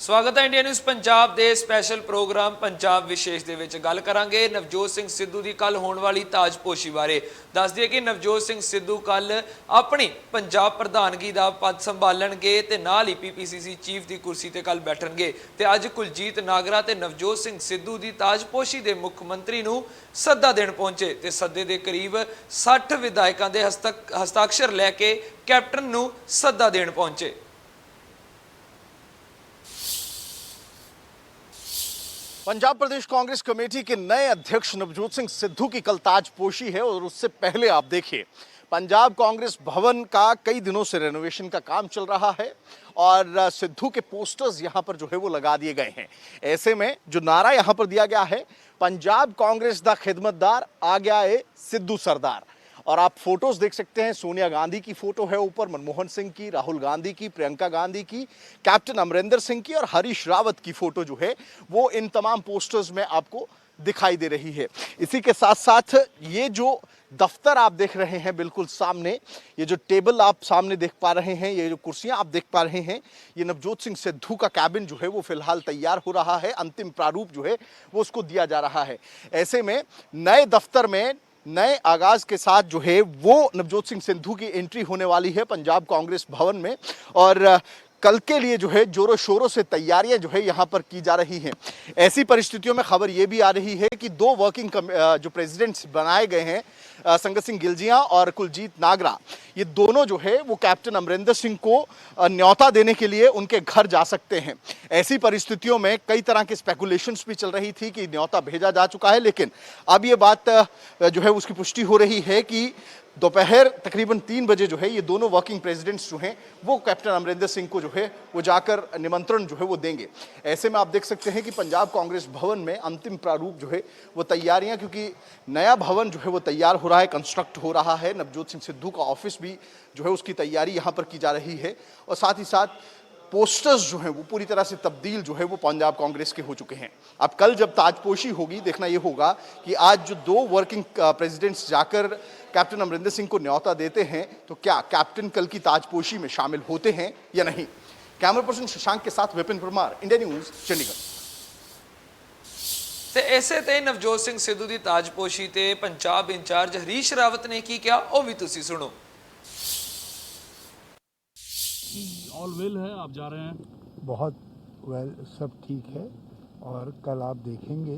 स्वागत है India news Punjab के स्पैशल प्रोग्राम पंजाब विशेष दे विच गल करांगे नवजोत सिंह सिद्धू की कल होने वाली ताजपोशी बारे। दस दिए कि नवजोत सिंह सिद्धू कल अपनी पंजाब प्रधानगी का पद संभालणगे ते नाल ही PPCC चीफ की कुर्सी ते कल बैठणगे ते अज कुलजीत नागरा ते नवजोत सिंह सिद्धू की ताजपोशी के मुख मंत्री नूं सद्दा देण पहुंचे ते सद्दे दे करीब 60 विधायकों के हस्ताक्षर लैके कैप्टन नूं सद्दा देण पहुंचे। पंजाब प्रदेश कांग्रेस कमेटी के नए अध्यक्ष नवजोत सिंह सिद्धू की कल ताजपोशी है और उससे पहले आप देखिए पंजाब कांग्रेस भवन का कई दिनों से रेनोवेशन का काम चल रहा है और सिद्धू के पोस्टर्स यहां पर जो है वो लगा दिए गए हैं। ऐसे में जो नारा यहां पर दिया गया है, पंजाब कांग्रेस दा खिदमतदार आ गया है सिद्धू सरदार। और आप फोटोज देख सकते हैं, सोनिया गांधी की फोटो है ऊपर, मनमोहन सिंह की, राहुल गांधी की, प्रियंका गांधी की, कैप्टन अमरिंदर सिंह की और हरीश रावत की फोटो जो है वो इन तमाम पोस्टर्स में आपको दिखाई दे रही है। इसी के साथ साथ ये जो दफ्तर आप देख रहे हैं बिल्कुल सामने, ये जो टेबल आप सामने देख पा रहे हैं, ये जो कुर्सियां आप देख पा रहे हैं, ये नवजोत सिंह सिद्धू का कैबिन जो है वो फिलहाल तैयार हो रहा है। अंतिम प्रारूप जो है वो उसको दिया जा रहा है। ऐसे में नए दफ्तर में नए आगाज के साथ जो है वो नवजोत सिंह सिद्धू की एंट्री होने वाली है पंजाब कांग्रेस भवन में और कल के लिए जो है जोरों शोरों से तैयारियां जो है यहाँ पर की जा रही हैं। ऐसी परिस्थितियों में खबर ये भी आ रही है कि दो वर्किंग जो प्रेसिडेंट्स बनाए गए हैं, संगत सिंह गिलजियां और कुलजीत नागरा, ये दोनों जो है वो कैप्टन अमरिंदर सिंह को न्योता देने के लिए उनके घर जा सकते हैं। ऐसी परिस्थितियों में कई तरह की स्पेकुलेशंस भी चल रही थी कि न्योता भेजा जा चुका है, लेकिन अब ये बात जो है उसकी पुष्टि हो रही है कि दोपहर तकरीबन 3 बजे जो है ये दोनों वर्किंग प्रेसिडेंट्स जो हैं वो कैप्टन अमरिंदर सिंह को जो है वो जाकर निमंत्रण जो है वो देंगे। ऐसे में आप देख सकते हैं कि पंजाब कांग्रेस भवन में अंतिम प्रारूप जो है वो तैयारियां, क्योंकि नया भवन जो है वो तैयार हो रहा है, कंस्ट्रक्ट हो रहा है। नवजोत सिंह सिद्धू का ऑफिस भी जो है उसकी तैयारी यहाँ पर की जा रही है और साथ ही साथ पोस्टर्स जो हैं वो पूरी तरह से तब्दील जो है वो पंजाब कांग्रेस के हो चुके हैं। अब कल जब ताजपोशी होगी, देखना ये होगा कि आज जो दो वर्किंग प्रेसिडेंट्स जाकर कैप्टन अमरिंदर सिंह को न्योता देते हैं तो क्या कैप्टन कल की ताजपोशी में शामिल होते हैं या नहीं। कैमरा पर्सन शशांक के साथ विपिन परमार, इंडिया न्यूज़, चंडीगढ़। ते ऐसे ते नवजोत सिंह सिद्धू की ताजपोशी ते पंजाब इंचार्ज हरीश रावत ने की क्या, वो भी तुसी सुनो। ऑल वेल है, आप जा रहे हैं? बहुत वेल, सब ठीक है और कल आप देखेंगे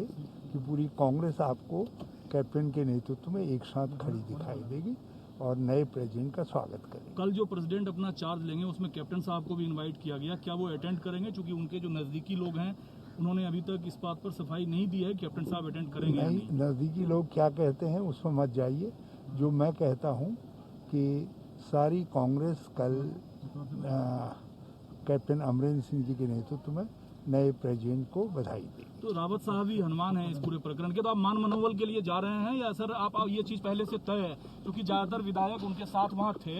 कि पूरी कांग्रेस आपको कैप्टन के नेतृत्व में एक साथ खड़ी दिखाई देगी और नए प्रेसिडेंट का स्वागत करेंगे। कल जो प्रेसिडेंट अपना चार्ज लेंगे उसमें कैप्टन साहब को भी इनवाइट किया गया, क्या वो अटेंड करेंगे? क्योंकि उनके जो नज़दीकी लोग हैं उन्होंने अभी तक इस बात पर सफाई नहीं दी है कैप्टन साहब अटेंड करेंगे नहीं। नज़दीकी लोग क्या कहते हैं उसमें मत जाइए। जो मैं कहता हूँ कि सारी कांग्रेस कल कैप्टन अमरिंदर सिंह जी के नेतृत्व में नए प्रेसिडेंट को बधाई दी। तो रावत साहब ही हनुमान है इस पूरे प्रकरण के, तो आप मान मनोबल के लिए जा रहे हैं या सर आप ये चीज़ पहले से तय है? क्योंकि ज़्यादातर विधायक उनके साथ वहाँ थे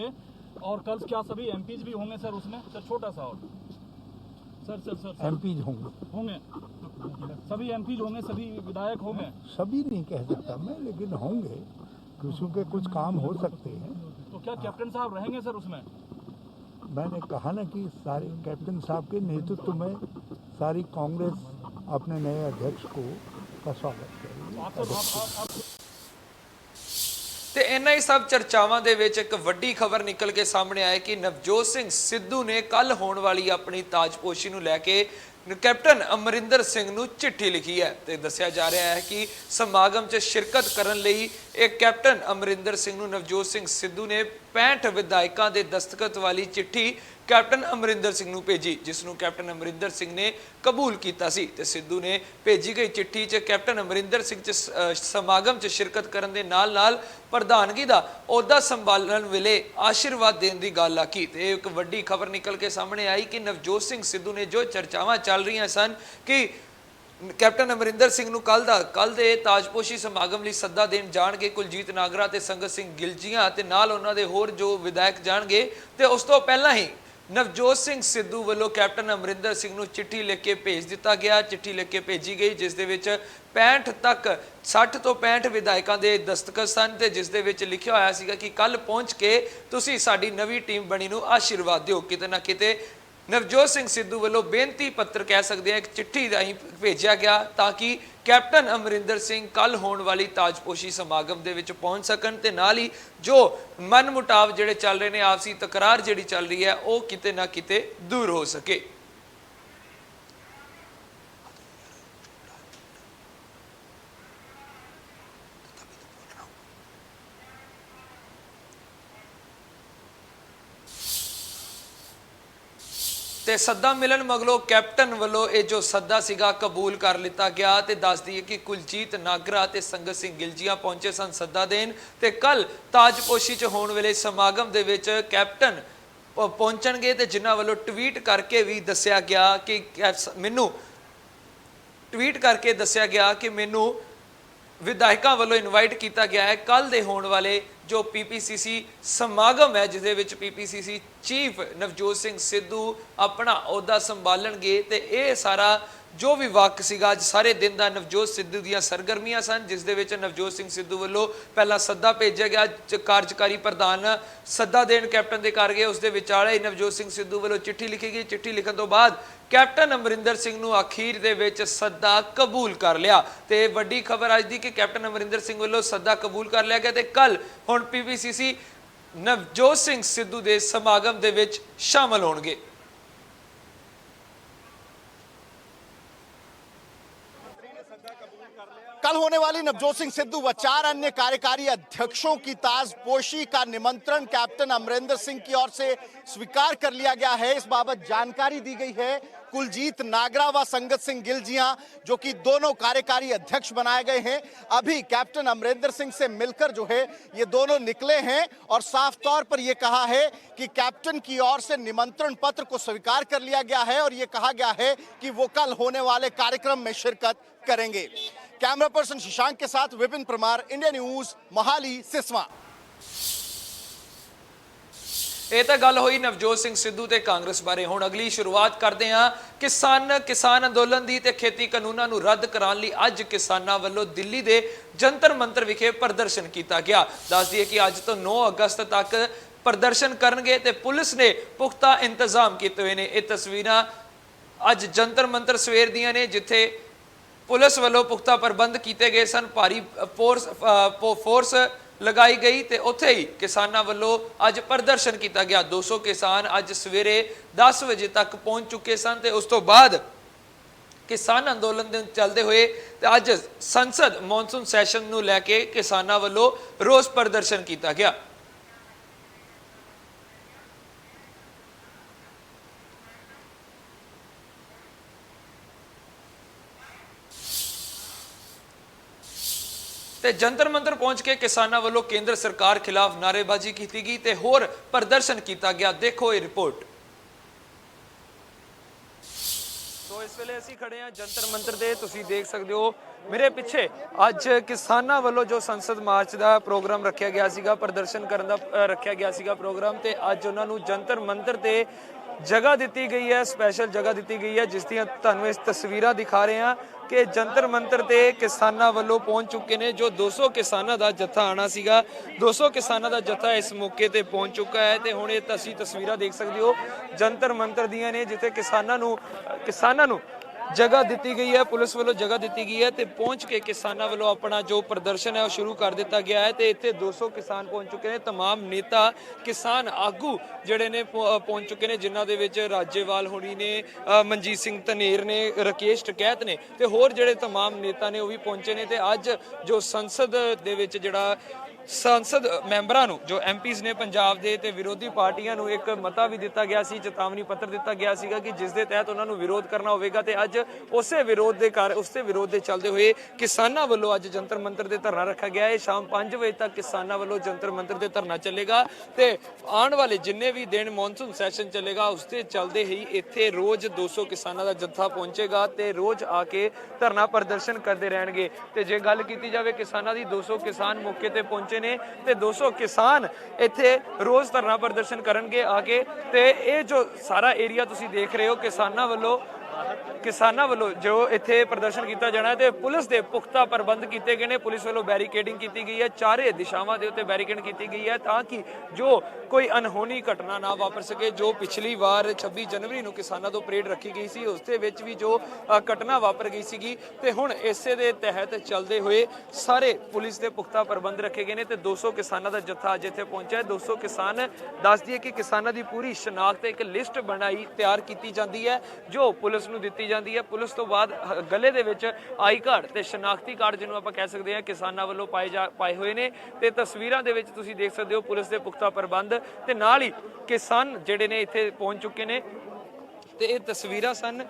और कल क्या सभी एमपीज भी होंगे सर उसमें? सर छोटा सा और सर एमपीज होंगे सभी एमपीज होंगे, सभी विधायक होंगे? सभी नहीं कह सकता मैं, लेकिन होंगे, क्योंकि कुछ काम हो सकते हैं। तो क्या कैप्टन साहब रहेंगे सर उसमें? मैंने कहा ना कि सारे कैप्टन साहब के नेतृत्व में सारी कांग्रेस अपने नए अध्यक्ष का स्वागत करेगी। ਤੇ ਇਹਨਾਂ ਹੀ ਸਭ ਚਰਚਾਵਾਂ ਦੇ ਵਿੱਚ ਇੱਕ ਵੱਡੀ ਖਬਰ ਨਿਕਲ ਕੇ ਸਾਹਮਣੇ ਆਇਆ ਕਿ ਨਵਜੋਤ ਸਿੰਘ ਸਿੱਧੂ ਨੇ ਕੱਲ ਹੋਣ ਵਾਲੀ ਆਪਣੀ ਤਾਜਪੋਸ਼ੀ ਨੂੰ ਲੈ ਕੇ कैप्टन अमरिंदर सिंह ਨੂੰ चिट्ठी लिखी है ਤੇ ਦੱਸਿਆ ਜਾ ਰਿਹਾ ਹੈ कि समागम 'ਚ शिरकत ਕਰਨ ਲਈ एक कैप्टन अमरिंदर सिंह ਨੂੰ नवजोत सिंह सिद्धू ने 65 ਵਿਧਾਇਕਾਂ ਦੇ ਦਸਤਖਤ ਵਾਲੀ चिट्ठी कैप्टन अमरिंदर सिंह ਨੂੰ ਭੇਜੀ, ਜਿਸ ਨੂੰ कैप्टन अमरिंदर सिंह ने कबूल ਕੀਤਾ ਸੀ ਤੇ सिद्धू ने ਭੇਜੀ ਗਈ चिट्ठी 'ਚ कैप्टन अमरिंदर सिंह 'ਚ समागम 'ਚ शिरकत ਕਰਨ ਦੇ ਨਾਲ ਪ੍ਰਧਾਨਗੀ ਦਾ ਅਹੁਦਾ ਸੰਭਾਲਣ ਵੇਲੇ ਆਸ਼ੀਰਵਾਦ ਦੇਣ ਦੀ ਗੱਲ ਆਖੀ ਤੇ ਇੱਕ ਵੱਡੀ ਖਬਰ ਨਿਕਲ ਕੇ ਸਾਹਮਣੇ ਆਈ ਕਿ ਨਵਜੋਤ ਸਿੰਘ ਸਿੱਧੂ ਨੇ ਜੋ ਚਰਚਾਵਾਂ ਚੱਲ ਰਹੀਆਂ ਸਨ ਕਿ कैप्टन अमरिंदर सिंह ਨੂੰ ਕੱਲ ਦੇ ਤਾਜਪੋਸ਼ੀ ਸਮਾਗਮ ਲਈ ਸੱਦਾ ਦੇਣ ਜਾਣਗੇ ਕੁਲਜੀਤ ਨਾਗਰਾ ਤੇ ਸੰਗਤ ਸਿੰਘ ਗਿਲਜੀਆਂ ਤੇ ਨਾਲ ਉਹਨਾਂ ਦੇ ਹੋਰ ਜੋ ਵਿਧਾਇਕ ਜਾਣਗੇ ਤੇ ਉਸ ਤੋਂ ਪਹਿਲਾਂ ਹੀ नवजोत सिंह सिद्धू वालों कैप्टन अमरिंदर सिंह ਨੂੰ चिट्ठी लिख के भेज दिता गया। चिट्ठी लिख के भेजी गई जिस दे विच 65 तक 60 ਤੋਂ 65 ਵਿਧਾਇਕਾਂ ਦੇ ਦਸਤਖਤ ਸਨ ਤੇ ਜਿਸ ਦੇ ਵਿੱਚ ਲਿਖਿਆ ਹੋਇਆ ਸੀਗਾ ਕਿ ਕੱਲ ਪਹੁੰਚ ਕੇ ਤੁਸੀਂ ਸਾਡੀ ਨਵੀਂ ਟੀਮ ਬਣੀ ਨੂੰ ਆਸ਼ੀਰਵਾਦ ਦਿਓ। ਕਿਤੇ ਨਾ ਕਿਤੇ ਨਵਜੋਤ ਸਿੰਘ ਸਿੱਧੂ ਵੱਲੋਂ ਬੇਨਤੀ ਪੱਤਰ ਕਹਿ ਸਕਦੇ ਹਾਂ, ਇੱਕ ਚਿੱਠੀ ਰਾਹੀਂ ਭੇਜਿਆ ਗਿਆ ਤਾਂ ਕਿ ਕੈਪਟਨ ਅਮਰਿੰਦਰ ਸਿੰਘ ਕੱਲ ਹੋਣ ਵਾਲੀ ਤਾਜਪੋਸ਼ੀ ਸਮਾਗਮ ਦੇ ਵਿੱਚ ਪਹੁੰਚ ਸਕਣ ਤੇ ਨਾਲ ਹੀ ਜੋ ਮਨਮੁਟਾਵ ਜਿਹੜੇ ਚੱਲ ਰਹੇ ਨੇ, ਆਪਸੀ ਤਕਰਾਰ ਜਿਹੜੀ ਚੱਲ ਰਹੀ ਹੈ, ਉਹ ਕਿਤੇ ਨਾ ਕਿਤੇ ਦੂਰ ਹੋ ਸਕੇ। ਤੇ ਸੱਦਾ ਮਿਲਣ ਮਗਰੋਂ ਕੈਪਟਨ ਵੱਲੋਂ ਇਹ ਜੋ ਸੱਦਾ ਸੀਗਾ ਕਬੂਲ ਕਰ ਲਿੱਤਾ ਗਿਆ ਤੇ ਦੱਸ ਦਈਏ ਕਿ ਕੁਲਜੀਤ ਨਾਗਰਾ ਤੇ ਸੰਗਤ ਸਿੰਘ ਗਿਲਜੀਆਂ ਪਹੁੰਚੇ ਸਨ ਸੱਦਾ ਦੇਣ ਤੇ ਕੱਲ ਤਾਜਪੋਸ਼ੀ 'ਚ ਹੋਣ ਵੇਲੇ ਸਮਾਗਮ ਦੇ ਵਿੱਚ ਕੈਪਟਨ ਪਹੁੰਚਣਗੇ ਤੇ ਜਿਨ੍ਹਾਂ ਵੱਲੋਂ ਟਵੀਟ ਕਰਕੇ ਵੀ ਦੱਸਿਆ ਗਿਆ ਕਿ ਮੈਨੂੰ ਵਿਧਾਇਕਾਂ ਵੱਲੋਂ ਇਨਵਾਈਟ ਕੀਤਾ ਗਿਆ ਹੈ ਕੱਲ ਦੇ ਹੋਣ ਵਾਲੇ ਜੋ ਪੀਪੀਸੀਸੀ ਸਮਾਗਮ ਹੈ, ਜਿਸ ਦੇ ਵਿੱਚ ਪੀਪੀਸੀਸੀ ਚੀਫ ਨਵਜੋਤ ਸਿੰਘ ਸਿੱਧੂ ਆਪਣਾ ਅਹੁਦਾ ਸੰਭਾਲਣਗੇ ਤੇ ਇਹ ਸਾਰਾ ਜੋ ਵੀ ਵਕ ਸੀਗਾ ਅੱਜ ਸਾਰੇ ਦਿਨ ਦਾ ਨਵਜੋਤ ਸਿੱਧੂ ਦੀਆਂ ਸਰਗਰਮੀਆਂ ਸਨ, ਜਿਸ ਦੇ ਵਿੱਚ ਨਵਜੋਤ ਸਿੰਘ ਸਿੱਧੂ ਵੱਲੋਂ ਪਹਿਲਾਂ ਸੱਦਾ ਭੇਜਿਆ ਗਿਆ, ਕਾਰਜਕਾਰੀ ਪ੍ਰਧਾਨ ਸੱਦਾ ਦੇਣ ਕੈਪਟਨ ਦੇ ਘਰ ਗਏ, ਉਸ ਦੇ ਵਿਚਾਲੇ ਨਵਜੋਤ ਸਿੰਘ ਸਿੱਧੂ ਵੱਲੋਂ ਚਿੱਠੀ ਲਿਖੀ ਗਈ। ਚਿੱਠੀ ਲਿਖਣ ਤੋਂ ਬਾਅਦ ਕੈਪਟਨ ਅਮਰਿੰਦਰ ਸਿੰਘ ਨੂੰ ਅਖੀਰ ਦੇ ਵਿੱਚ ਸੱਦਾ ਕਬੂਲ ਕਰ ਲਿਆ ਤੇ ਵੱਡੀ ਖਬਰ ਅੱਜ ਦੀ ਕਿ ਕੈਪਟਨ ਅਮਰਿੰਦਰ ਸਿੰਘ ਵੱਲੋਂ ਸੱਦਾ ਕਬੂਲ ਕਰ ਲਿਆ ਗਿਆ ਤੇ ਕੱਲ ਹੁਣ ਪੀਪੀਸੀਸੀ ਨਵਜੋਤ ਸਿੰਘ ਸਿੱਧੂ ਦੇ ਸਮਾਗਮ ਦੇ ਵਿੱਚ ਸ਼ਾਮਲ ਹੋਣਗੇ। कल होने वाली नवजोत सिंह सिद्धू व 4 अन्य कार्यकारी अध्यक्षों की ताजपोशी का निमंत्रण कैप्टन अमरिंदर सिंह की ओर से स्वीकार कर लिया गया है। इस बाबत जानकारी दी गई है कुलजीत नागरा व संगत सिंह गिलजियां, जो कि दोनों कार्यकारी अध्यक्ष बनाए गए हैं। अभी कैप्टन अमरिंदर सिंह से मिलकर जो है ये दोनों निकले हैं और साफ तौर पर यह कहा है कि कैप्टन की ओर से निमंत्रण पत्र को स्वीकार कर लिया गया है और ये कहा गया है कि वो कल होने वाले कार्यक्रम में शिरकत करेंगे। कैमरा पर्सन शशांक के साथ विपिन परमार, इंडिया न्यूज, मोहाली, सिसवा। ਇਹ ਤਾਂ ਗੱਲ ਹੋਈ ਨਵਜੋਤ ਸਿੰਘ ਸਿੱਧੂ ਤੇ ਕਾਂਗਰਸ ਬਾਰੇ। ਹੁਣ ਅਗਲੀ ਸ਼ੁਰੂਆਤ ਕਰਦੇ ਹਾਂ ਕਿਸਾਨ ਅੰਦੋਲਨ ਦੀ ਤੇ ਖੇਤੀ ਕਾਨੂੰਨਾਂ ਨੂੰ ਰੱਦ ਕਰਾਉਣ ਲਈ ਅੱਜ ਕਿਸਾਨਾਂ ਵੱਲੋਂ ਦਿੱਲੀ ਦੇ ਜੰਤਰ ਮੰਤਰ ਵਿਖੇ ਪ੍ਰਦਰਸ਼ਨ ਕੀਤਾ ਗਿਆ। ਦੱਸ ਦਈਏ ਕਿ ਅੱਜ ਤੋਂ 9 ਅਗਸਤ ਤੱਕ ਪ੍ਰਦਰਸ਼ਨ ਕਰਨਗੇ ਤੇ ਪੁਲਿਸ ਨੇ ਪੁਖਤਾ ਇੰਤਜ਼ਾਮ ਕੀਤੇ ਹੋਏ ਨੇ। ਇਹ ਤਸਵੀਰਾਂ ਅੱਜ ਜੰਤਰ ਮੰਤਰ ਸਵੇਰ ਦੀਆਂ ਨੇ, ਜਿੱਥੇ ਪੁਲਿਸ ਵੱਲੋਂ ਪੁਖਤਾ ਪ੍ਰਬੰਧ ਕੀਤੇ ਗਏ ਸਨ, ਭਾਰੀ ਫੋਰਸ लगाई गई ਤੇ ਉੱਥੇ ਹੀ ਕਿਸਾਨਾਂ ਵੱਲੋਂ ਅੱਜ ਪ੍ਰਦਰਸ਼ਨ ਕੀਤਾ ਗਿਆ। 200 ਕਿਸਾਨ ਅੱਜ ਸਵੇਰੇ 10 ਵਜੇ ਤੱਕ ਪਹੁੰਚ ਚੁੱਕੇ ਸਨ ਤੇ ਉਸ ਤੋਂ ਬਾਅਦ ਕਿਸਾਨ ਅੰਦੋਲਨ ਦੇ ਚੱਲਦੇ ਹੋਏ ਤੇ ਅੱਜ ਸੰਸਦ ਮੌਨਸੂਨ ਸੈਸ਼ਨ ਨੂੰ ਲੈ ਕੇ ਕਿਸਾਨਾਂ ਵੱਲੋਂ ਰੋਸ ਪ੍ਰਦਰਸ਼ਨ ਕੀਤਾ ਗਿਆ। ਤੇ ਜੰਤਰ ਮੰਤਰ ਪਹੁੰਚ ਕੇ ਕਿਸਾਨਾਂ ਵੱਲੋਂ ਕੇਂਦਰ ਸਰਕਾਰ ਖਿਲਾਫ ਨਾਅਰੇਬਾਜ਼ੀ ਕੀਤੀ ਗਈ ਤੇ ਹੋਰ ਪ੍ਰਦਰਸ਼ਨ ਕੀਤਾ ਗਿਆ। ਦੇਖੋ ਇਹ ਰਿਪੋਰਟ। ਸੋ ਇਸ ਵੇਲੇ ਅਸੀਂ ਖੜੇ ਹਾਂ ਜੰਤਰ ਮੰਤਰ ਦੇ, ਤੁਸੀਂ ਦੇਖ ਸਕਦੇ ਹੋ ਮੇਰੇ ਪਿੱਛੇ ਅੱਜ ਕਿਸਾਨਾਂ ਵੱਲੋਂ ਜੋ ਸੰਸਦ ਮਾਰਚ ਦਾ ਪ੍ਰੋਗਰਾਮ ਰੱਖਿਆ ਗਿਆ ਸੀਗਾ, ਪ੍ਰਦਰਸ਼ਨ ਕਰਨ ਦਾ ਰੱਖਿਆ ਗਿਆ ਸੀਗਾ ਪ੍ਰੋਗਰਾਮ, ਤੇ ਅੱਜ ਉਹਨਾਂ ਨੂੰ ਜੰਤਰ ਮੰਤਰ ਤੇ ਜਗ੍ਹਾ ਦਿੱਤੀ ਗਈ ਹੈ, ਸਪੈਸ਼ਲ ਜਗ੍ਹਾ ਦਿੱਤੀ ਗਈ ਹੈ, ਜਿਸ ਦੀਆਂ ਤੁਹਾਨੂੰ ਇਸ ਤਸਵੀਰਾਂ ਦਿਖਾ ਰਹੇ ਹਾਂ ਕਿ ਜੰਤਰ ਮੰਤਰ ਤੇ ਕਿਸਾਨਾਂ ਵੱਲੋਂ ਪਹੁੰਚ ਚੁੱਕੇ ਨੇ। ਜੋ 200 ਕਿਸਾਨਾਂ ਦਾ ਜੱਥਾ ਆਣਾ ਸੀਗਾ, 200 ਕਿਸਾਨਾਂ ਦਾ ਜੱਥਾ ਇਸ ਮੌਕੇ ਤੇ ਪਹੁੰਚ ਚੁੱਕਾ ਹੈ ਤੇ ਹੁਣ ਇਹ ਤੁਸੀਂ ਤਸਵੀਰਾਂ ਦੇਖ ਸਕਦੇ ਹੋ ਜੰਤਰ ਮੰਤਰ ਦੀਆਂ ਨੇ, ਜਿੱਥੇ ਕਿਸਾਨਾਂ ਨੂੰ ਜਗ੍ਹਾ ਦਿੱਤੀ ਗਈ ਹੈ, ਪੁਲਿਸ ਵੱਲੋਂ ਜਗ੍ਹਾ ਦਿੱਤੀ ਗਈ ਹੈ ਤੇ ਪਹੁੰਚ ਕੇ ਕਿਸਾਨਾਂ ਵੱਲੋਂ ਆਪਣਾ ਜੋ ਪ੍ਰਦਰਸ਼ਨ ਹੈ ਉਹ ਸ਼ੁਰੂ ਕਰ ਦਿੱਤਾ ਗਿਆ ਹੈ। ਤੇ ਇੱਥੇ 200 ਕਿਸਾਨ ਪਹੁੰਚ ਚੁੱਕੇ ਨੇ, तमाम ਨੇਤਾ ਕਿਸਾਨ ਆਗੂ ਜਿਹੜੇ ਨੇ ਪਹੁੰਚ ਚੁੱਕੇ ਨੇ, ਜਿਨ੍ਹਾਂ ਦੇ ਵਿੱਚ ਰਾਜੇਵਾਲ ਹੋਣੀ ਨੇ, ਮਨਜੀਤ ਸਿੰਘ ਧਨੇਰ ਨੇ, ਰਕੇਸ਼ ਟਕੈਤ ਨੇ ਤੇ ਹੋਰ ਜਿਹੜੇ तमाम ਨੇਤਾ ਨੇ ਉਹ ਵੀ ਪਹੁੰਚੇ ਨੇ। ਤੇ ਅੱਜ ਜੋ ਸੰਸਦ ਦੇ ਵਿੱਚ ਜਿਹੜਾ ਸੰਸਦ ਮੈਂਬਰਾਂ ਨੂੰ, ਜੋ ਐਮਪੀਜ਼ ਨੇ ਪੰਜਾਬ ਦੇ ਤੇ ਵਿਰੋਧੀ ਪਾਰਟੀਆਂ ਨੂੰ ਇੱਕ ਮਤਾ ਵੀ ਦਿੱਤਾ ਗਿਆ ਸੀ, ਚੇਤਾਵਨੀ ਪੱਤਰ ਦਿੱਤਾ ਗਿਆ ਸੀਗਾ ਕਿ ਜਿਸ ਦੇ ਤਹਿਤ ਉਹਨਾਂ ਨੂੰ ਵਿਰੋਧ ਕਰਨਾ ਹੋਵੇਗਾ। ਤੇ ਅੱਜ ਉਸੇ ਵਿਰੋਧ ਦੇ ਚੱਲਦੇ ਹੋਏ ਕਿਸਾਨਾਂ ਵੱਲੋਂ ਅੱਜ ਜੰਤਰ ਮੰਤਰ ਦੇ ਧਰਨਾ ਰੱਖਿਆ ਗਿਆ ਹੈ। ਸ਼ਾਮ 5 ਵਜੇ ਤੱਕ ਕਿਸਾਨਾਂ ਵੱਲੋਂ ਜੰਤਰ ਮੰਤਰ ਦੇ ਧਰਨਾ ਚੱਲੇਗਾ ਤੇ ਆਉਣ ਵਾਲੇ ਜਿੰਨੇ ਵੀ ਦਿਨ ਮੌਨਸੂਨ ਸੈਸ਼ਨ ਚੱਲੇਗਾ ਉਸ ਦੇ ਚੱਲਦੇ ਹੀ ਇੱਥੇ ਰੋਜ਼ 200 ਕਿਸਾਨਾਂ ਦਾ ਜੱਥਾ ਪਹੁੰਚੇਗਾ ਤੇ ਰੋਜ਼ ਆ ਕੇ ਧਰਨਾ ਪ੍ਰਦਰਸ਼ਨ ਕਰਦੇ ਰਹਿਣਗੇ। ਤੇ ਜੇ ਗੱਲ ਕੀਤੀ ਜਾਵੇ ਕਿਸਾਨਾਂ ਦੀ, 200 ਕਿਸਾਨ ਮੌਕੇ ਤੇ ਪਹੁੰਚੇ ਨੇ ਤੇ 200 ਕਿਸਾਨ ਇੱਥੇ ਰੋਜ਼ ਧਰਨਾ ਪ੍ਰਦਰਸ਼ਨ ਕਰਨਗੇ ਆ ਕੇ। ਤੇ ਇਹ ਜੋ ਸਾਰਾ ਏਰੀਆ ਤੁਸੀਂ ਦੇਖ ਰਹੇ ਹੋ ਕਿਸਾਨਾਂ ਵੱਲੋਂ ਕਿਸਾਨਾਂ ਵੱਲੋਂ ਜੋ ਇੱਥੇ ਪ੍ਰਦਰਸ਼ਨ ਕੀਤਾ ਜਾਣਾ ਹੈ ਤੇ ਪੁਲਿਸ ਦੇ ਪੁਖਤਾ ਪ੍ਰਬੰਧ ਕੀਤੇ ਗਏ ਨੇ। ਪੁਲਿਸ ਵੱਲੋਂ ਬੈਰੀਕੇਡਿੰਗ ਕੀਤੀ ਗਈ ਹੈ, ਚਾਰੇ ਦਿਸ਼ਾਵਾਂ ਦੇ ਉੱਤੇ ਬੈਰੀਕੇਡ ਕੀਤੀ ਗਈ ਹੈ ਤਾਂ ਕਿ ਜੋ ਕੋਈ ਅਨਹੋਣੀ ਘਟਨਾ ਨਾ ਵਾਪਰ ਸਕੇ। ਜੋ ਪਿਛਲੀ ਵਾਰ 26 ਜਨਵਰੀ ਨੂੰ ਕਿਸਾਨਾਂ ਤੋਂ ਪਰੇਡ ਰੱਖੀ ਗਈ ਸੀ ਉਸ ਦੇ ਵਿੱਚ ਵੀ ਜੋ ਘਟਨਾ ਵਾਪਰ ਗਈ ਸੀਗੀ ਤੇ ਹੁਣ ਇਸੇ ਦੇ ਤਹਿਤ ਚੱਲਦੇ ਹੋਏ ਸਾਰੇ ਪੁਲਿਸ ਦੇ ਪੁਖਤਾ ਪ੍ਰਬੰਧ ਰੱਖੇ ਗਏ ਨੇ ਤੇ 200 ਕਿਸਾਨਾਂ ਦਾ ਜੱਥਾ ਅੱਜ ਇੱਥੇ ਪਹੁੰਚਿਆ ਹੈ। 200 ਕਿਸਾਨ ਦੱਸ ਦਈਏ ਕਿ ਕਿਸਾਨਾਂ ਦੀ ਪੂਰੀ ਸ਼ਨਾਖਤ ਇੱਕ ਲਿਸਟ ਬਣਾਈ ਤਿਆਰ ਕੀਤੀ ਜਾਂਦੀ ਹੈ ਜੋ ਪੁਲਿਸ ਨੂੰ ਦਿੱਤੀ ਜਾਂਦੀ ਹੈ। ਪੁਲਿਸ ਤੋਂ ਬਾਅਦ ਗੱਲੇ ਦੇ ਵਿੱਚ ਆਈ ਕਾਰਡ ਤੇ ਸ਼ਨਾਖਤੀ ਕਾਰਡ ਜਿਹਨੂੰ ਆਪਾਂ ਕਹਿ ਸਕਦੇ ਹਾਂ ਕਿਸਾਨਾਂ ਵੱਲੋਂ ਪਾਏ ਹੋਏ ਨੇ ਤੇ ਤਸਵੀਰਾਂ ਦੇ ਵਿੱਚ ਤੁਸੀਂ ਦੇਖ ਸਕਦੇ ਹੋ ਪੁਲਿਸ ਦੇ ਪੁਖਤਾ ਪ੍ਰਬੰਧ ਤੇ ਨਾਲ ਹੀ ਕਿਸਾਨ ਜਿਹੜੇ ਨੇ ਇੱਥੇ ਪਹੁੰਚ ਚੁੱਕੇ ਨੇ ਤੇ ਇਹ ਤਸਵੀਰਾਂ ਸਨ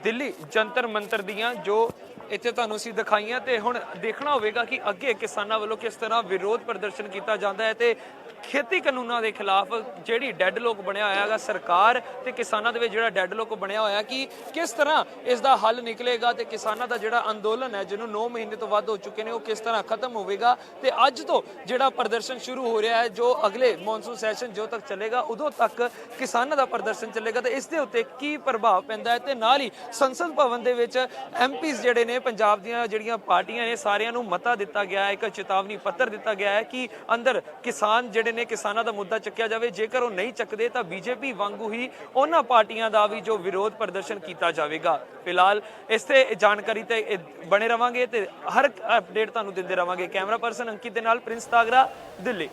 ਦਿੱਲੀ ਜੰਤਰ ਮੰਤਰ ਦੀਆਂ ਜੋ ਇੱਥੇ ਤੁਹਾਨੂੰ ਅਸੀਂ ਦਿਖਾਈਆਂ ਤੇ ਹੁਣ ਦੇਖਣਾ ਹੋਵੇਗਾ ਕਿ ਅੱਗੇ ਕਿਸਾਨਾਂ ਵੱਲੋਂ ਕਿਸ ਤਰ੍ਹਾਂ ਵਿਰੋਧ ਪ੍ਰਦਰਸ਼ਨ ਕੀਤਾ ਜਾਂਦਾ ਹੈ ਤੇ ਖੇਤੀ ਕਾਨੂੰਨਾਂ ਦੇ ਖਿਲਾਫ ਜਿਹੜੀ ਡੈਡ ਲੋਕ ਬਣਿਆ ਹੋਇਆ ਹੈਗਾ ਸਰਕਾਰ ਤੇ ਕਿਸਾਨਾਂ ਦੇ ਵਿੱਚ ਜਿਹੜਾ ਡੈਡ ਲੋਕ ਬਣਿਆ ਹੋਇਆ ਕਿ ਕਿਸ ਤਰ੍ਹਾਂ ਇਸ ਦਾ ਹੱਲ ਨਿਕਲੇਗਾ ਤੇ ਕਿਸਾਨਾਂ ਦਾ ਜਿਹੜਾ ਅੰਦੋਲਨ ਹੈ ਜਿਹਨੂੰ 9 ਮਹੀਨੇ ਤੋਂ ਵੱਧ ਹੋ ਚੁੱਕੇ ਨੇ ਉਹ ਕਿਸ ਤਰ੍ਹਾਂ ਖਤਮ ਹੋਵੇਗਾ ਤੇ ਅੱਜ ਤੋਂ ਜਿਹੜਾ ਪ੍ਰਦਰਸ਼ਨ ਸ਼ੁਰੂ ਹੋ ਰਿਹਾ ਹੈ ਜੋ ਅਗਲੇ ਮੌਨਸੂਨ ਸੈਸ਼ਨ ਜੋ ਤੱਕ ਚੱਲੇਗਾ ਉਦੋਂ ਤੱਕ ਕਿਸਾਨਾਂ ਦਾ ਪ੍ਰਦਰਸ਼ਨ ਚੱਲੇਗਾ ਤੇ ਇਸ ਦੇ ਉੱਤੇ ਕੀ ਪ੍ਰਭਾਵ ਪੈਂਦਾ ਹੈ ਤੇ ਨਾਲ ਹੀ ਸੰਸਦ ਭਵਨ ਦੇ ਵਿੱਚ ਐਮਪੀਜ਼ ਜਿਹੜੇ ਨੇ ਪੰਜਾਬ ਦੀਆਂ ਜਿਹੜੀਆਂ ਪਾਰਟੀਆਂ ਨੇ ਸਾਰਿਆਂ ਨੂੰ ਮਤਾ ਦਿੱਤਾ ਗਿਆ ਹੈ, ਇੱਕ ਚੇਤਾਵਨੀ ਪੱਤਰ ਦਿੱਤਾ ਗਿਆ ਹੈ ਕਿ ਅੰਦਰ ਕਿਸਾਨ ਜਿਹੜੇ ਨੇ ਕਿਸਾਨਾਂ ਦਾ ਮੁੱਦਾ ਚੱਕਿਆ ਜਾਵੇ। ਜੇਕਰ ਉਹ ਨਹੀਂ ਚੱਕਦੇ ਤਾਂ ਬੀਜੇਪੀ ਵਾਂਗੂ ਹੀ ਉਹਨਾਂ ਪਾਰਟੀਆਂ ਦਾ ਵੀ ਜੋ ਵਿਰੋਧ ਪ੍ਰਦਰਸ਼ਨ ਕੀਤਾ ਜਾਵੇਗਾ। ਫਿਲਹਾਲ ਇਸ ਤੇ ਜਾਣਕਾਰੀ ਤੇ ਬਣੇ ਰਵਾਂਗੇ ਤੇ ਹਰ ਅਪਡੇਟ ਤੁਹਾਨੂੰ ਦਿੰਦੇ ਰਵਾਂਗੇ। ਕੈਮਰਾ ਪਰਸਨ ਅੰਕਿਤ ਦੇ ਨਾਲ ਪ੍ਰਿੰਸ ਤਾਗਰਾ, ਦਿੱਲੀ।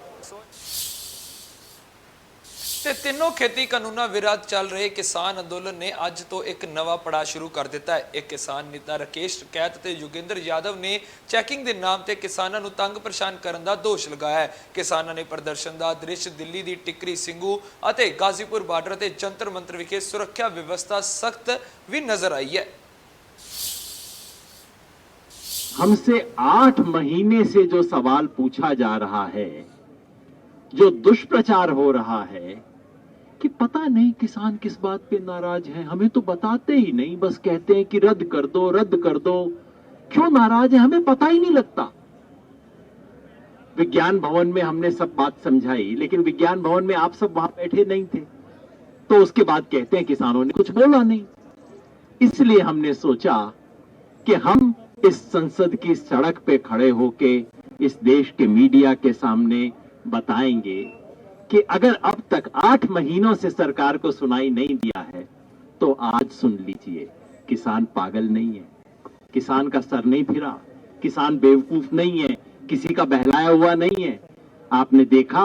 ਤੇ ਤਿੰਨੋਂ ਖੇਤੀ ਕਾਨੂੰਨਾਂ ਵਿਰੁੱਧ ਚੱਲ ਰਹੇ ਕਿਸਾਨ ਅੰਦੋਲਨ ਨੇ ਅੱਜ ਤੋਂ ਇੱਕ ਨਵਾਂ ਪੜਾਅ ਸ਼ੁਰੂ ਕਰ ਦਿੱਤਾ ਹੈ। ਇੱਕ ਕਿਸਾਨ ਨੇਤਾ ਰਾਕੇਸ਼ ਟਕੈਤ ਤੇ ਯੋਗਿੰਦਰ ਯਾਦਵ ਨੇ ਚੈਕਿੰਗ ਦੇ ਨਾਮ ਤੇ ਕਿਸਾਨਾਂ ਨੂੰ ਤੰਗ ਪਰੇਸ਼ਾਨ ਕਰਨ ਦਾ ਦੋਸ਼ ਲਗਾਇਆ ਹੈ। ਕਿਸਾਨਾਂ ਨੇ ਪ੍ਰਦਰਸ਼ਨ ਦਾ ਦ੍ਰਿਸ਼ ਦਿੱਲੀ ਦੀ ਟਿੱਕਰੀ ਸਿੰਘੂ ਅਤੇ ਗਾਜ਼ੀਪੁਰ ਬਾਰਡਰ ਤੇ ਜੰਤਰ ਮੰਤਰ ਵਿਖੇ ਸੁਰੱਖਿਆ ਵਿਵਸਥਾ ਸਖਤ ਵੀ ਨਜ਼ਰ ਆਈ ਹੈ। हमसे 8 महीने से जो सवाल पूछा जा रहा है, जो दुष्प्रचार हो रहा है कि पता नहीं किसान किस बात पे नाराज हैं, हमें तो बताते ही नहीं, बस कहते हैं कि रद्द कर दो, रद्द कर दो। क्यों नाराज है हमें पता ही नहीं लगता। विज्ञान भवन में हमने सब बात समझाई, लेकिन विज्ञान भवन में आप सब वहां बैठे नहीं थे, तो उसके बाद कहते हैं किसानों ने कुछ बोला नहीं। इसलिए हमने सोचा कि हम इस संसद की सड़क पे खड़े होके इस देश के मीडिया के सामने बताएंगे कि अगर अब तक 8 महीनों से सरकार को सुनाई नहीं दिया है तो आज सुन लीजिए, किसान पागल नहीं है, किसान का सर नहीं फिरा, किसान बेवकूफ नहीं है, किसी का बहलाया हुआ नहीं है। आपने देखा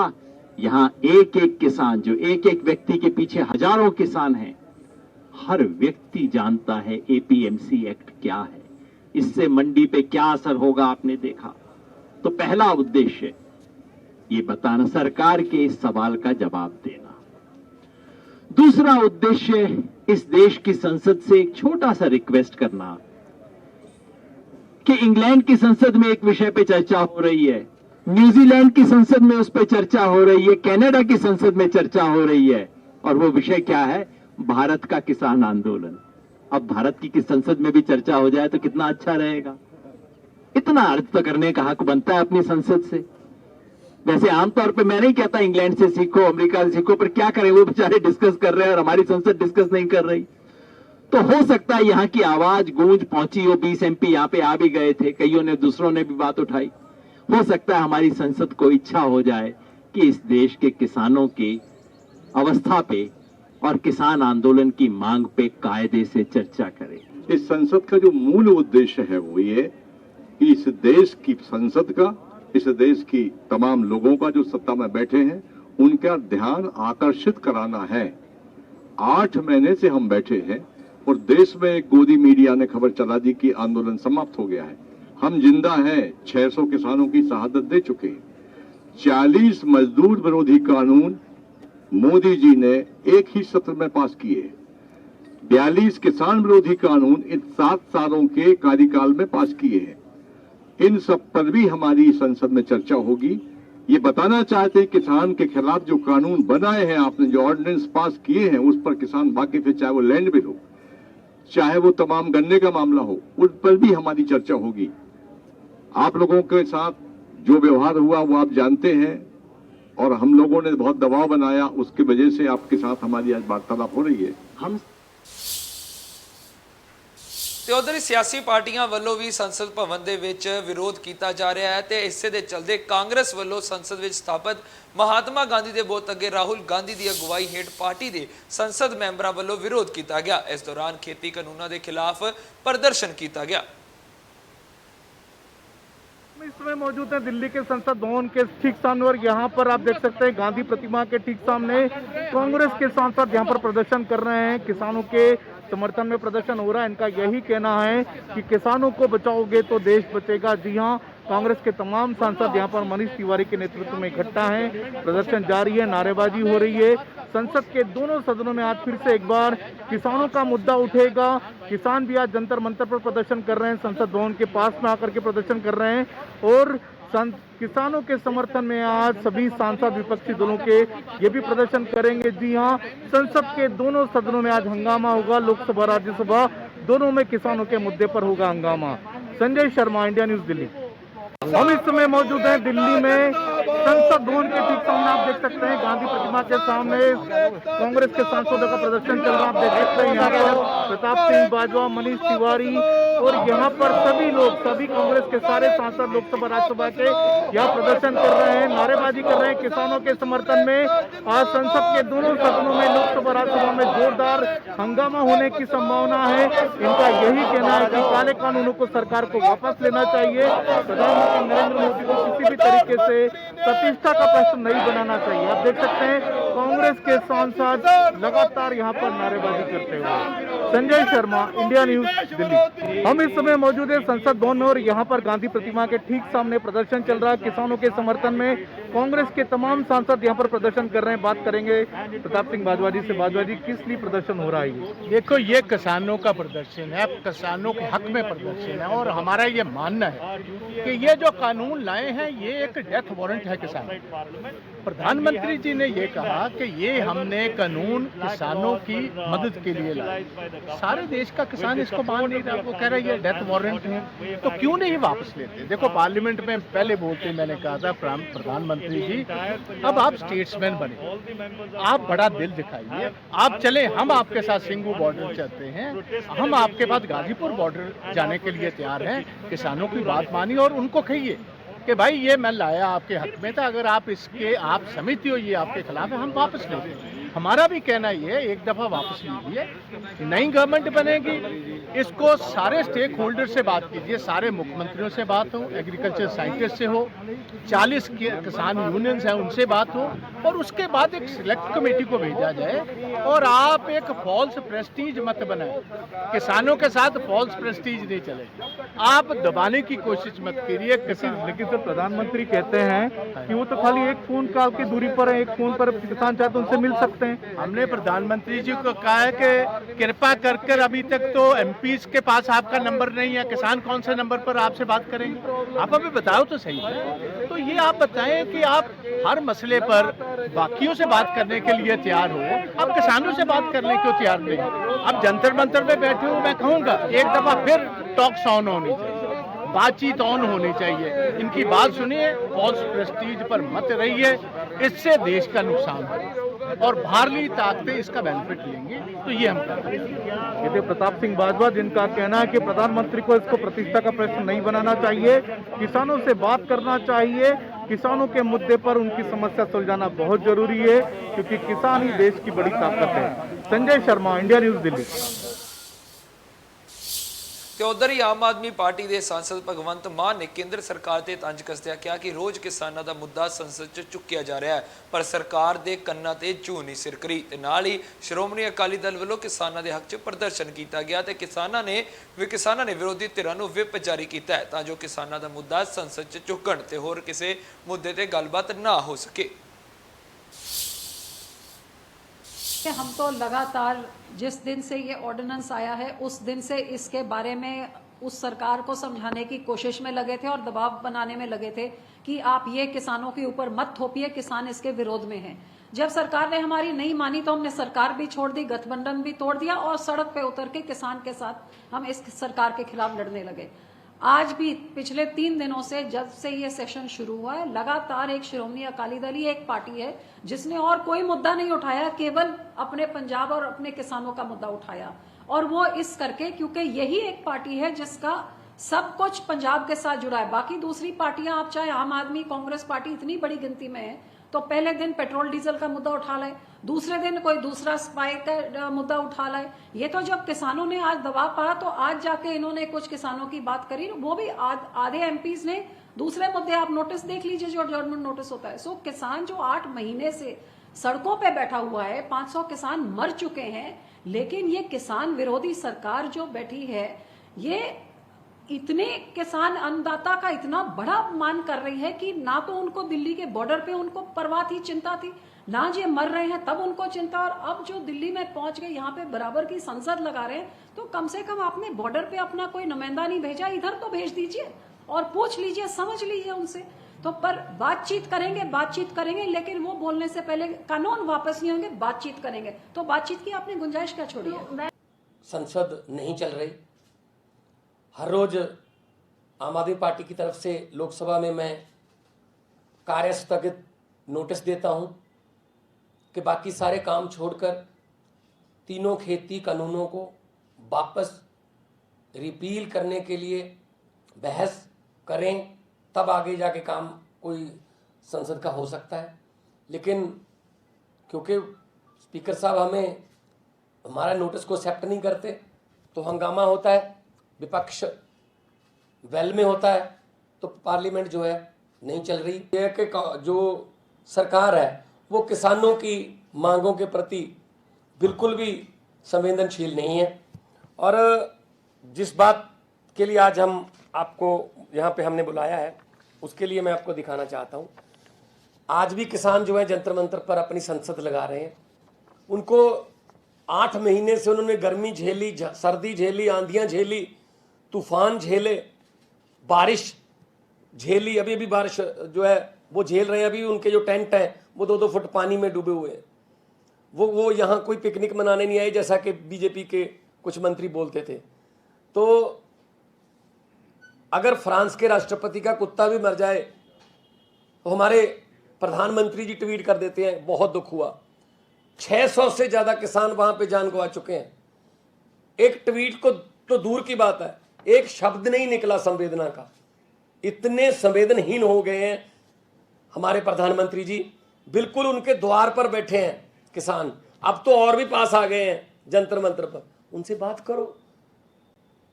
यहां एक एक किसान, जो एक एक व्यक्ति के पीछे हजारों किसान हैं, हर व्यक्ति जानता है एपीएमसी एक्ट क्या है, इससे मंडी पे क्या असर होगा आपने देखा। तो पहला उद्देश्य ये बताना, सरकार के इस सवाल का जवाब देना। दूसरा उद्देश्य इस देश की संसद से एक छोटा सा रिक्वेस्ट करना कि इंग्लैंड की संसद में एक विषय पे चर्चा हो रही है, न्यूजीलैंड की संसद में उस पर चर्चा हो रही है, कनाडा की संसद में चर्चा हो रही है, और वो विषय क्या है? भारत का किसान आंदोलन। अब भारत की संसद में भी चर्चा हो जाए तो कितना अच्छा रहेगा। इतना अर्थ तो करने का हक बनता है अपनी संसद से। वैसे आमतौर पे मैं नहीं कहता इंग्लैंड से सीखो, अमेरिका से सीखो, पर क्या करें, वो बेचारे डिस्कस कर रहे हैं और हमारी संसद डिस्कस नहीं कर रही। तो हो सकता है यहाँ की आवाज गूंज पहुंची हो, 20 MP यहाँ पे आ भी गए थे, कईयों ने, दूसरों ने भी बात उठाई। हो सकता है हमारी संसद को इच्छा हो जाए कि इस देश के किसानों की अवस्था पे और किसान आंदोलन की मांग पे कायदे से चर्चा करें। इस संसद का जो मूल उद्देश्य है वो ये कि इस देश की संसद का, इस देश की तमाम लोगों का जो सत्ता में बैठे हैं उनका ध्यान आकर्षित कराना है। 8 महीने से हम बैठे हैं और देश में गोदी मीडिया ने खबर चला दी कि आंदोलन समाप्त हो गया है। हम जिंदा हैं, 600 किसानों की शहादत दे चुके हैं। 40 मजदूर विरोधी कानून मोदी जी ने एक ही सत्र में पास किए। 42 किसान विरोधी कानून इन 7 सालों के कार्यकाल में पास किए हैं। इन सब पर भी हमारी संसद में चर्चा होगी। ये बताना चाहते हैं किसान के खिलाफ जो कानून बनाए हैं आपने, जो ऑर्डिनेंस पास किए हैं, उस पर किसान वाकिफ है, चाहे वो लैंड बिल हो, चाहे वो तमाम गन्ने का मामला हो, उन पर भी हमारी चर्चा होगी। आप लोगों के साथ जो व्यवहार हुआ वो आप जानते हैं और हम लोगों ने बहुत दबाव बनाया, उसकी वजह से आपके साथ हमारी आज वार्तालाप हो रही है। हम ਤੇ ਉਧਰ ਹੀ ਸਿਆਸੀ ਪਾਰਟੀਆਂ ਵੱਲੋਂ ਵੀ ਸੰਸਦ ਭਵਨ ਦੇ ਵਿੱਚ ਵਿਰੋਧ ਕੀਤਾ ਜਾ ਰਿਹਾ ਹੈ ਤੇ ਇਸੇ ਦੇ ਚਲਦੇ ਕਾਂਗਰਸ ਵੱਲੋਂ ਸੰਸਦ ਵਿੱਚ ਸਥਾਪਿਤ ਮਹਾਤਮਾ ਗਾਂਧੀ ਦੇ ਬੁੱਤ ਅੱਗੇ ਰਾਹੁਲ ਗਾਂਧੀ ਦੀ ਅਗਵਾਈ ਹੇਠ ਪਾਰਟੀ ਦੇ ਸੰਸਦ ਮੈਂਬਰਾਂ ਵੱਲੋਂ ਵਿਰੋਧ ਕੀਤਾ ਗਿਆ। ਇਸ ਦੌਰਾਨ ਖੇਤੀ ਕਾਨੂੰਨਾਂ ਦੇ ਖਿਲਾਫ ਪ੍ਰਦਰਸ਼ਨ ਕੀਤਾ ਗਿਆ। इस समय मौजूद है दिल्ली के संसद भवन के ठीक सामने और यहाँ पर आप देख सकते हैं गांधी प्रतिमा के ठीक सामने कांग्रेस के सांसद यहाँ पर प्रदर्शन कर रहे हैं। किसानों के समर्थन में प्रदर्शन हो रहा है। इनका यही कहना है कि किसानों को बचाओगे तो देश बचेगा। जी हाँ, कांग्रेस के तमाम सांसद यहाँ पर मनीष तिवारी के नेतृत्व में इकट्ठा हैं। प्रदर्शन जारी है, नारेबाजी हो रही है। संसद के दोनों सदनों में आज फिर से एक बार किसानों का मुद्दा उठेगा। किसान भी आज जंतर मंतर पर प्रदर्शन कर रहे हैं, संसद भवन के पास में आकर के प्रदर्शन कर रहे हैं और किसानों के समर्थन में आज सभी सांसद विपक्षी दलों के ये भी प्रदर्शन करेंगे। जी हाँ, संसद के दोनों सदनों में आज हंगामा होगा। लोकसभा राज्यसभा दोनों में किसानों के मुद्दे पर होगा हंगामा। Sanjay Sharma, India news, Delhi. हम इस समय मौजूद हैं दिल्ली में संसद भवन के ठीक सामने। आप देख सकते हैं गांधी प्रतिमा के सामने कांग्रेस के सांसदों का प्रदर्शन चल रहा है। आप देख सकते हैं यहाँ पर प्रताप सिंह बाजवा, मनीष तिवारी और यहाँ पर सभी लोग, सभी कांग्रेस के सारे सांसद लोकसभा राज्यसभा के यहाँ प्रदर्शन कर रहे हैं, नारेबाजी कर रहे हैं किसानों के समर्थन में। आज संसद के दोनों सदनों में, लोकसभा राज्यसभा में जोरदार हंगामा होने की संभावना है। इनका यही कहना है कि काले कानूनों को सरकार को वापस लेना चाहिए। प्रधानमंत्री नरेंद्र मोदी को किसी भी तरीके से प्रतिष्ठा का प्रश्न नहीं बनाना चाहिए। आप देख सकते हैं कांग्रेस के सांसद लगातार यहाँ पर नारेबाजी करते हुए। Sanjay Sharma, India news, Delhi. हम इस समय मौजूद है संसद भवन में और यहाँ पर गांधी प्रतिमा के ठीक सामने प्रदर्शन चल रहा है किसानों के समर्थन में। कांग्रेस के तमाम सांसद यहाँ पर प्रदर्शन कर रहे हैं। बात करेंगे प्रताप सिंह बाजवा जी से। बाजवा जी, किस लिए प्रदर्शन हो रहा है? देखो, ये किसानों का प्रदर्शन है, किसानों के हक में प्रदर्शन है और हमारा ये मानना है कि ये जो कानून लाए हैं ये एक डेथ वारंट है किसान। प्रधानमंत्री जी ने ये कहा कि ये हमने कानून किसानों की मदद के लिए लाए। सारे देश का किसान इसको मान नहीं रहा, वो कह रहा है ये डेथ वारंट है, तो क्यों नहीं वापस लेते? देखो, पार्लियामेंट में पहले बोलते मैंने कहा था प्रधानमंत्री जी, अब आप स्टेट्समैन बने, आप बड़ा दिल दिखाइए, आप चले, हम आपके साथ सिंगू बॉर्डर चलते हैं, हम आपके बाद गाजीपुर बॉर्डर जाने के लिए तैयार हैं। किसानों की बात मानी और उनको कहिए कि भाई ये मैं लाया आपके हक में था, अगर आप इसके आप समिति हो ये आपके खिलाफ है, हम वापस लेंगे। हमारा भी कहना ये एक दफा वापस लीजिए, नई गवर्नमेंट बनेगी, इसको सारे स्टेक होल्डर से बात कीजिए, सारे मुख्यमंत्रियों से बात हो, एग्रीकल्चर साइंटिस्ट से हो, 40 किसान यूनियंस हैं उनसे बात हो और उसके बाद एक सिलेक्ट कमेटी को भेजा जाए और आप एक फॉल्स प्रेस्टीज मत बनाए। किसानों के साथ फॉल्स प्रेस्टीज नहीं चले, आप दबाने की कोशिश मत करिए। लेकिन सर, प्रधानमंत्री कहते हैं कि वो तो खाली एक फोन कॉल की दूरी पर है, एक फोन पर किसान चाहते उनसे मिल सकते हैं। हमने प्रधानमंत्री जी को कहा है कि कृपा कर अभी तक तो एमपीज के पास आपका नंबर नहीं है, किसान कौन से नंबर पर आपसे बात करेंगे? आप अभी बताओ तो सही है। तो ये आप बताएं कि आप हर मसले पर बाकियों से बात करने के लिए तैयार हो, आप किसानों से बात करने क्यों तैयार नहीं? आप जंतर मंतर में बैठे हो, मैं कहूँगा एक दफा फिर टॉक्स ऑन होनी चाहिए, बातचीत ऑन होनी चाहिए। इनकी बात सुनिए, फॉल्स प्रेस्टीज पर मत रहिए, इससे देश का नुकसान है और बाहरली ताकतें इसका बेनिफिट लेंगे। तो ये हम कर रहे हैं। ये थे प्रताप सिंह बाजवा, जिनका कहना है कि प्रधानमंत्री को इसको प्रतिष्ठा का प्रश्न नहीं बनाना चाहिए, किसानों से बात करना चाहिए। किसानों के मुद्दे पर उनकी समस्या सुलझाना बहुत जरूरी है, क्योंकि किसान ही देश की बड़ी ताकत है। Sanjay Sharma, India news, Delhi. ਤੇ ਉਧਰ ਹੀ ਆਮ ਆਦਮੀ ਪਾਰਟੀ ਦੇ ਸਾਂਸਦ ਭਗਵੰਤ ਮਾਨ ਨੇ ਕੇਂਦਰ ਸਰਕਾਰ ਤੇ ਤੰਜ ਕੱਸਦਿਆਂ ਕਿਹਾ ਕਿ ਰੋਜ਼ ਕਿਸਾਨਾਂ ਦਾ ਮੁੱਦਾ ਸੰਸਦ 'ਚ ਚੁੱਕਿਆ ਜਾ ਰਿਹਾ ਹੈ, ਪਰ ਸਰਕਾਰ ਦੇ ਕੰਨਾਂ ਤੇ ਜੂੰ ਨਹੀਂ ਸਿਰਕਰੀ। ਤੇ ਨਾਲ ਹੀ ਸ਼੍ਰੋਮਣੀ ਅਕਾਲੀ ਦਲ ਵੱਲੋਂ ਕਿਸਾਨਾਂ ਦੇ ਹੱਕ 'ਚ ਪ੍ਰਦਰਸ਼ਨ ਕੀਤਾ ਗਿਆ ਤੇ ਕਿਸਾਨਾਂ ਨੇ ਵਿਰੋਧੀ ਧਿਰਾਂ ਨੂੰ ਵਿਪ ਜਾਰੀ ਕੀਤਾ ਹੈ ਤਾਂ ਜੋ ਕਿਸਾਨਾਂ ਦਾ ਮੁੱਦਾ ਸੰਸਦ 'ਚ ਚੁੱਕਣ ਤੇ ਹੋਰ ਕਿਸੇ ਮੁੱਦੇ ਤੇ ਗੱਲਬਾਤ ਨਾ ਹੋ ਸਕੇ। हम तो लगातार जिस दिन से ये ऑर्डिनेंस आया है उस दिन से इसके बारे में उस सरकार को समझाने की कोशिश में लगे थे और दबाव बनाने में लगे थे कि आप ये किसानों के ऊपर मत थोपिए, किसान इसके विरोध में हैं। जब सरकार ने हमारी नहीं मानी तो हमने सरकार भी छोड़ दी, गठबंधन भी तोड़ दिया और सड़क पे उतर के किसान के साथ हम इस सरकार के खिलाफ लड़ने लगे। आज भी पिछले 3 दिनों से जब से ये सेशन शुरू हुआ है, लगातार एक श्रोमणी अकाली दल ही एक पार्टी है जिसने और कोई मुद्दा नहीं उठाया, केवल अपने पंजाब और अपने किसानों का मुद्दा उठाया। और वो इस करके, क्योंकि यही एक पार्टी है जिसका सब कुछ पंजाब के साथ जुड़ा है। बाकी दूसरी पार्टियां, आप चाहे आम आदमी, कांग्रेस पार्टी इतनी बड़ी गिनती में है, तो पहले दिन पेट्रोल डीजल का मुद्दा उठा लाए, दूसरे दिन कोई दूसरा स्पाइक का मुद्दा उठा लाए। ये तो जब किसानों ने आज दबाव पाया तो आज जाके इन्होंने कुछ किसानों की बात करी, वो भी आधे एमपीज ने दूसरे मुद्दे, आप नोटिस देख लीजिए जो गवर्नमेंट नोटिस होता है। सो किसान जो 8 महीने से सड़कों पे बैठा हुआ है, 500 किसान मर चुके हैं, लेकिन ये किसान विरोधी सरकार जो बैठी है, ये इतने किसान अन्नदाता का इतना बड़ा अपमान कर रही है कि ना तो उनको दिल्ली के बॉर्डर पे उनको परवाह थी, चिंता थी, ना ये मर रहे हैं तब उनको चिंता, और अब जो दिल्ली में पहुंच गए, यहाँ पे बराबर की संसद लगा रहे हैं, तो कम से कम आपने बॉर्डर पे अपना कोई नुमाइंदा नहीं भेजा, इधर तो भेज दीजिए और पूछ लीजिए, समझ लीजिए उनसे। तो पर बातचीत करेंगे, लेकिन वो बोलने से पहले कानून वापस नहीं होंगे, बातचीत करेंगे। तो बातचीत की आपने गुंजाइश क्या छोड़ी है? संसद नहीं चल रही। हर रोज आम आदमी पार्टी की तरफ से लोकसभा में मैं कार्य स्थगित नोटिस देता हूं कि बाकी सारे काम छोड़कर तीनों खेती कानूनों को वापस रिपील करने के लिए बहस करें, तब आगे जाके काम कोई संसद का हो सकता है। लेकिन क्योंकि स्पीकर साहब हमारा नोटिस को एक्सेप्ट नहीं करते, तो हंगामा होता है, विपक्ष वेल में होता है, तो पार्लियामेंट जो है नहीं चल रही। ये कि जो सरकार है वो किसानों की मांगों के प्रति बिल्कुल भी संवेदनशील नहीं है। और जिस बात के लिए आज हम आपको यहाँ पे हमने बुलाया है, उसके लिए मैं आपको दिखाना चाहता हूँ। आज भी किसान जो है जंतर मंतर पर अपनी संसद लगा रहे हैं। उनको 8 महीने से उन्होंने गर्मी झेली, सर्दी झेली, आंधियां झेली, तूफान झेले, बारिश झेली। अभी बारिश जो है वो झेल रहे हैं। अभी उनके जो टेंट हैं वो 2-2 फुट पानी में डूबे हुए हैं। वो यहाँ कोई पिकनिक मनाने नहीं आए, जैसा कि बीजेपी के कुछ मंत्री बोलते थे। तो अगर फ्रांस के राष्ट्रपति का कुत्ता भी मर जाए तो हमारे प्रधानमंत्री जी ट्वीट कर देते हैं, बहुत दुख हुआ। 600 से ज्यादा किसान वहां पे जान गंवा चुके हैं। एक ट्वीट को तो दूर की बात है, एक शब्द नहीं निकला संवेदना का। इतने संवेदनहीन हो गए हैं हमारे प्रधानमंत्री जी। बिल्कुल उनके द्वार पर बैठे हैं किसान। अब तो और भी पास आ गए हैं जंतर मंतर पर। उनसे बात करो,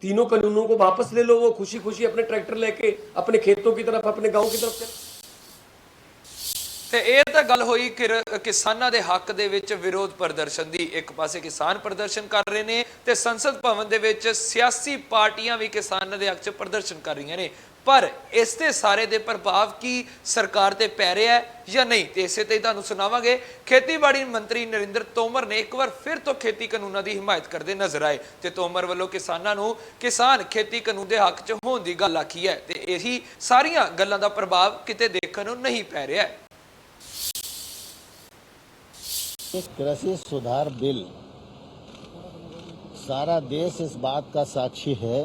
तीनों कानूनों को वापस ले लो। वो खुशी खुशी अपने ट्रैक्टर लेके अपने खेतों की तरफ, अपने गांव की तरफ चले। ਤੇ ਇਹ ਤਾਂ ਗੱਲ ਹੋਈ ਕਿ ਕਿਸਾਨਾਂ ਦੇ ਹੱਕ ਦੇ ਵਿੱਚ ਵਿਰੋਧ ਪ੍ਰਦਰਸ਼ਨ ਦੀ। ਇੱਕ ਪਾਸੇ ਕਿਸਾਨ ਪ੍ਰਦਰਸ਼ਨ ਕਰ ਰਹੇ ਨੇ ਤੇ ਸੰਸਦ ਭਵਨ ਦੇ ਵਿੱਚ ਸਿਆਸੀ ਪਾਰਟੀਆਂ ਵੀ ਕਿਸਾਨਾਂ ਦੇ ਹੱਕ 'ਚ ਪ੍ਰਦਰਸ਼ਨ ਕਰ ਰਹੀਆਂ ਨੇ। ਪਰ ਇਸ ਦੇ ਸਾਰੇ ਦੇ ਪ੍ਰਭਾਵ ਕੀ ਸਰਕਾਰ ਤੇ ਪੈ ਰਿਹਾ ਹੈ ਜਾਂ ਨਹੀਂ, ਤੇ ਇਸੇ ਤੇ ਤੁਹਾਨੂੰ ਸੁਣਾਵਾਂਗੇ। ਖੇਤੀਬਾੜੀ ਮੰਤਰੀ ਨਰਿੰਦਰ ਤੋਮਰ ਨੇ ਇੱਕ ਵਾਰ ਫਿਰ ਤੋਂ ਖੇਤੀ ਕਾਨੂੰਨਾਂ ਦੀ ਹਿਮਾਇਤ ਕਰਦੇ ਨਜ਼ਰ ਆਏ ਤੇ ਤੋਮਰ ਵੱਲੋਂ ਕਿਸਾਨਾਂ ਨੂੰ ਕਿਸਾਨ ਖੇਤੀ ਕਾਨੂੰਨ ਦੇ ਹੱਕ 'ਚ ਹੋਣ ਦੀ ਗੱਲ ਆਖੀ ਹੈ ਤੇ ਇਹੀ ਸਾਰੀਆਂ ਗੱਲਾਂ ਦਾ ਪ੍ਰਭਾਵ ਕਿਤੇ ਦੇਖਣ ਨੂੰ नहीं ਪੈ ਰਿਹਾ ਹੈ। कृषि सुधार बिल सारा देश इस बात का साक्षी है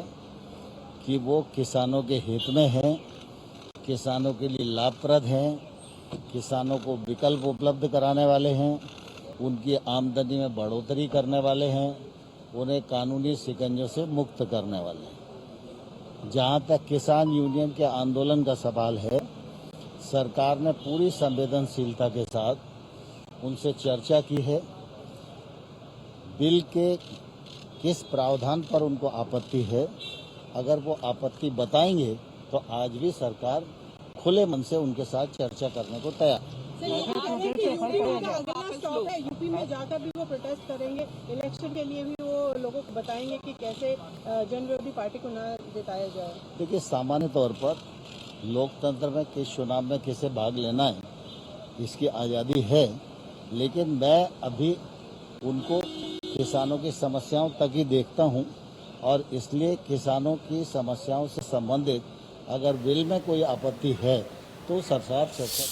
कि वो किसानों के हित में है, किसानों के लिए लाभप्रद हैं, किसानों को विकल्प उपलब्ध कराने वाले हैं, उनकी आमदनी में बढ़ोतरी करने वाले हैं, उन्हें कानूनी शिकंजों से मुक्त करने वाले हैं। जहाँ तक किसान यूनियन के आंदोलन का सवाल है, सरकार ने पूरी संवेदनशीलता के साथ उनसे चर्चा की है। बिल के किस प्रावधान पर उनको आपत्ति है, अगर वो आपत्ति बताएंगे तो आज भी सरकार खुले मन से उनके साथ चर्चा करने को तैयार है। यूपी में जाकर भी वो प्रोटेस्ट करेंगे, इलेक्शन के लिए भी वो लोगों को बताएंगे कि कैसे जनविरोधी पार्टी को न जिताया जाए। देखिए, सामान्य तौर पर लोकतंत्र में किस चुनाव में किसे भाग लेना है इसकी आज़ादी है, लेकिन मैं अभी उनको किसानों की समस्याओं तक ही देखता हूं और इसलिए किसानों की समस्याओं से संबंधित अगर बिल में कोई आपत्ति है तो सरकार चर्चा।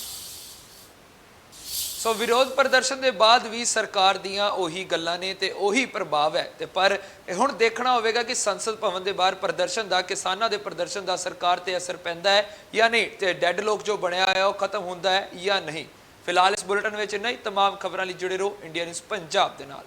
ਸੋ ਵਿਰੋਧ ਪ੍ਰਦਰਸ਼ਨ ਦੇ ਬਾਅਦ ਵੀ ਸਰਕਾਰ ਦੀਆਂ ਉਹੀ ਗੱਲਾਂ ਨੇ ਤੇ ਉਹੀ ਪ੍ਰਭਾਵ ਹੈ ਤੇ ਪਰ ਹੁਣ ਦੇਖਣਾ ਹੋਵੇਗਾ ਕਿ ਸੰਸਦ ਭਵਨ ਦੇ ਬਾਹਰ ਪ੍ਰਦਰਸ਼ਨ ਦਾ, ਕਿਸਾਨਾਂ ਦੇ ਪ੍ਰਦਰਸ਼ਨ ਦਾ ਸਰਕਾਰ ਤੇ ਅਸਰ ਪੈਂਦਾ ਹੈ ਜਾਂ ਨਹੀਂ, ਤੇ ਡੈਡ ਲੋਕ ਜੋ ਬਣਿਆ ਹੋਇਆ ਉਹ ਖਤਮ ਹੁੰਦਾ ਹੈ ਜਾਂ ਨਹੀਂ। ਫਿਲਹਾਲ ਇਸ ਬੁਲੇਟਿਨ ਵਿੱਚ ਇੰਨਾ ਹੀ। तमाम ਖਬਰਾਂ ਲਈ ਜੁੜੇ ਰਹੋ ਇੰਡੀਆ ਨਿਊਜ਼ ਪੰਜਾਬ ਦੇ ਨਾਲ।